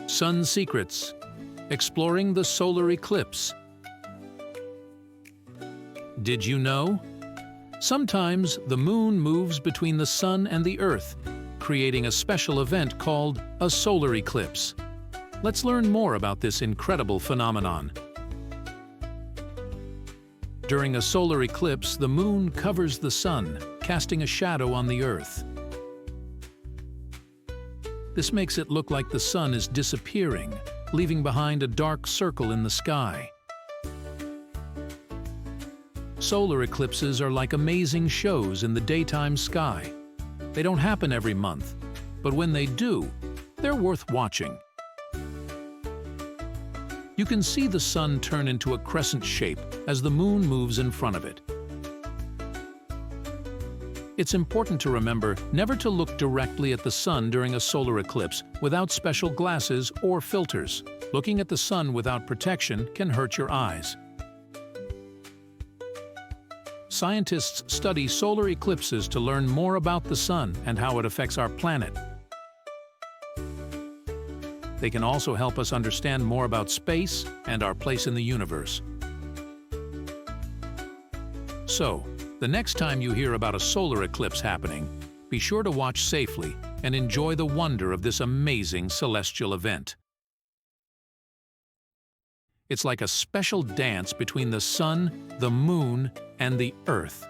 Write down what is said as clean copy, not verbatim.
Sun Secrets: Exploring the Solar Eclipse. Did you know? Sometimes the moon moves between the sun and the Earth, creating a special event called a solar eclipse. Let's learn more about this incredible phenomenon. During a solar eclipse, the moon covers the sun, casting a shadow on the Earth. This makes it look like the sun is disappearing, leaving behind a dark circle in the sky. Solar eclipses are like amazing shows in the daytime sky. They don't happen every month, but when they do, they're worth watching. You can see the sun turn into a crescent shape as the moon moves in front of it. It's important to remember never to look directly at the sun during a solar eclipse without special glasses or filters. Looking at the sun without protection can hurt your eyes. Scientists study solar eclipses to learn more about the sun and how it affects our planet. They can also help us understand more about space and our place in the universe. So, the next time you hear about a solar eclipse happening, be sure to watch safely and enjoy the wonder of this amazing celestial event. It's like a special dance between the sun, the moon, and the Earth.